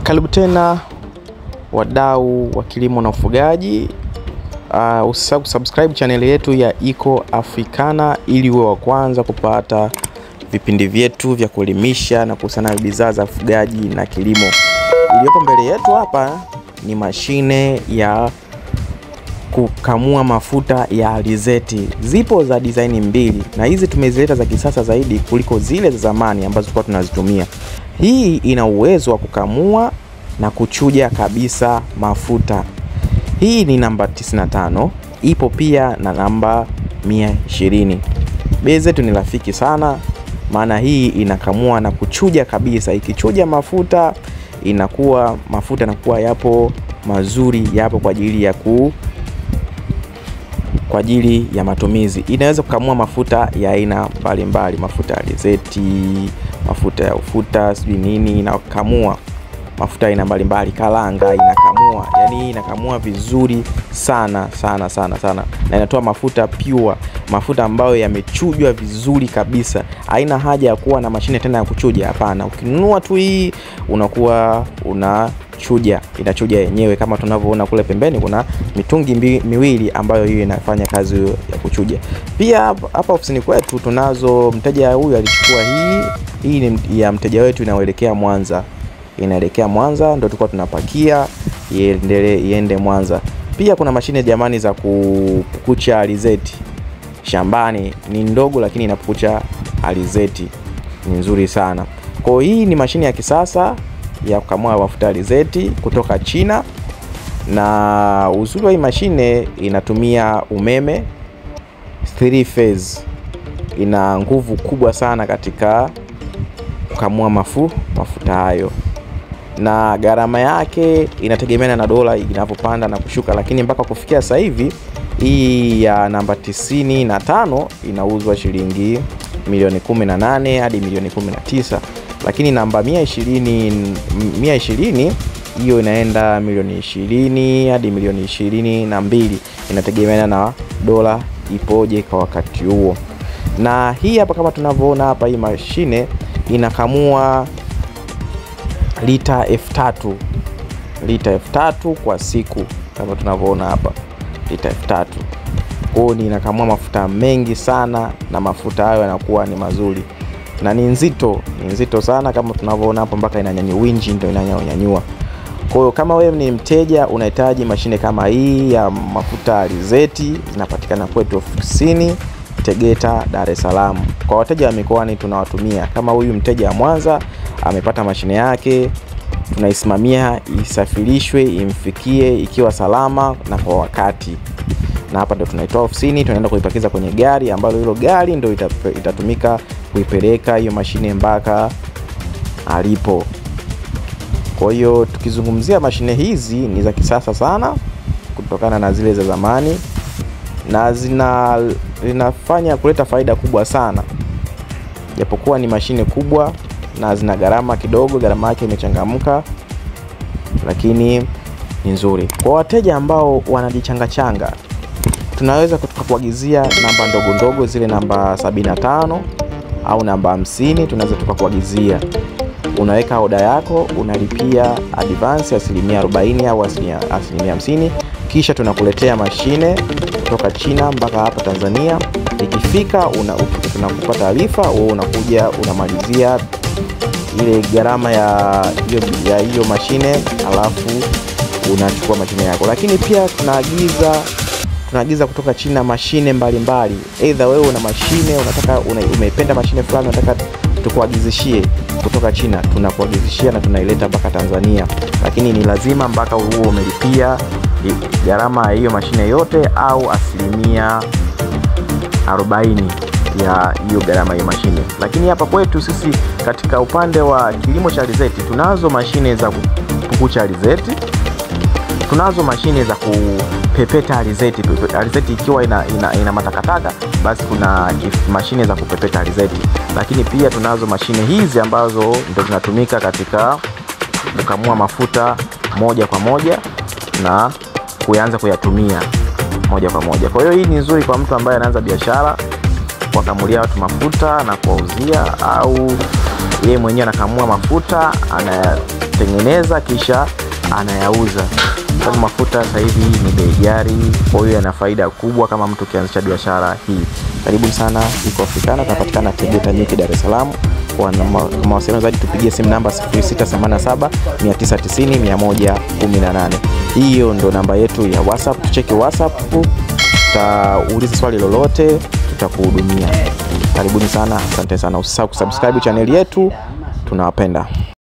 Karibu tena wadau wa kilimo na ufugaji. Usisahau kusubscribe channel yetu ya Eco Africana ili uwe wa kwanza kupata vipindi vyetu vya kuelimisha na kuhusiana na bidhaa za ufugaji na kilimo. Iliyopo mbele yetu hapa ni mashine ya kukamua mafuta ya alizeti. Zipo za design mbili na hizi tumezileta za kisasa zaidi kuliko zile za zamani ambazo tulikuwa tunazitumia. Hii ina uwezo wa kukamua na kuchuja kabisa mafuta. Hii ni namba 95, ipo pia na namba 120. Bei zetu ni rafiki sana, maana hii inakamua na kuchuja kabisa. Ikichuja mafuta inakuwa yapo mazuri, yapo kwa ajili ya matumizi. Inaweza kukamua mafuta ya aina mbalimbali, mafuta ya alizeti, mafuta ya ufuta, sijui nini, inakamua mafuta aina mbalimbali, karanga inakamua. Yani inakamua vizuri sana na inatoa mafuta pure, mafuta ambayo yamechujwa vizuri kabisa. Haina haja ya kuwa na mashine tena ya kuchuja, hapana. Ukinunua tu hii unakuwa inachuja yenyewe. Kama tunavyoona kule pembeni kuna mitungi miwili ambayo hiyo inafanya kazi ya kuchuja. Pia hapa ofisini kwetu tunazo, mteja huyu alichukua hii ni ya mteja wetu, inaelekea Mwanza, ndio tulikuwa tunapakia iende Mwanza. Pia kuna mashine jamani za kupukucha alizeti shambani, ni ndogo lakini inapukucha alizeti, ni nzuri sana. Kwa hii ni mashine ya kisasa ya kukamua mafuta alizeti kutoka China, na uzuri wa hii mashine inatumia umeme 3 phase. Ina nguvu kubwa sana katika kukamua mafuta hayo, na gharama yake inategemeana na dola inavyopanda na kushuka, lakini mpaka kufikia sasa hivi hii ya namba 95 inauzwa shilingi milioni 18 hadi milioni 19, lakini namba 120 hiyo inaenda milioni 20 hadi milioni 22, inategemeana na dola ipoje kwa wakati huo. Na hii hapa kama tunavyoona hapa, hii mashine inakamua lita 3000 kwa siku, kama tunavyoona hapa, lita 3000. Kwa hiyo inakamua mafuta mengi sana, na mafuta hayo yanakuwa ni mazuri na ni nzito sana, kama tunavyoona hapa, mpaka inanyanyua winji, ndio inanyanyua. Kwa hiyo kama wewe ni mteja unahitaji mashine kama hii ya mafuta alizeti, zinapatikana kwetu ofisini Tegeta, Dar es Salaam. Kwa wateja wa mikoani tunawatumia. Kama huyu mteja wa Mwanza amepata mashine yake, tunaisimamia isafirishwe imfikie ikiwa salama na kwa wakati. Na hapa ndio tunaitoa ofisini, tunaenda kuipakiza kwenye gari, ambalo hilo gari ndio itatumika kuipeleka hiyo mashine mpaka alipo. Kwa hiyo tukizungumzia mashine hizi ni za kisasa sana kutokana na zile za zamani, na zinafanya kuleta faida kubwa sana, japokuwa ni mashine kubwa na zina gharama kidogo. Gharama yake imechangamka, lakini ni nzuri kwa wateja ambao wanajichanga. Tunaweza kukuagizia namba ndogo zile namba 75 au namba 50, tunaweza tukakuagizia. Unaweka oda yako, unalipia advance 40% au 50%, kisha tunakuletea mashine kutoka China mpaka hapa Tanzania. Ikifika tunakupa taarifa, wewe unakuja unamalizia ile gharama ya hiyo mashine, alafu unachukua mashine yako. Lakini pia tunaagiza kutoka China mashine mbalimbali. Either wewe una mashine umeipenda mashine fulani, unataka tukuagizishie kutoka China, tunakuagizishia na tunaileta mpaka Tanzania, lakini ni lazima mpaka uwe umelipia gharama ya hiyo mashine yote au 40% ya hiyo gharama hiyo mashine. Lakini hapa kwetu sisi katika upande wa kilimo cha alizeti tunazo mashine za kupukucha alizeti, tunazo mashine za kupepeta alizeti. Alizeti ikiwa ina matakataka, basi kuna mashine za kupepeta alizeti. Lakini pia tunazo mashine hizi ambazo ndio zinatumika katika kukamua mafuta moja kwa moja na kuanza kuyatumia moja kwa moja. Kwa hiyo hii ni nzuri kwa mtu ambaye anaanza biashara, kukamulia watu mafuta na kuwauzia, au yeye mwenyewe anakamua mafuta, anatengeneza kisha anayauza. Kwa mafuta sasa hivi ni bei ghali, kwa hiyo yana faida kubwa kama mtu kianzisha biashara hii. Karibuni sana Iko Africana, tunapatikana Tegeta Nyuki, Dar es Salaam. Kwa mawasiliano zaidi tupigie simu namba 0687 990 118. Hiyo ndo namba yetu ya WhatsApp. Tucheki WhatsApp, utauliza swali lolote tutakuhudumia. Karibuni sana, asante sana. Usisahau kusubscribe channel yetu. Tunawapenda.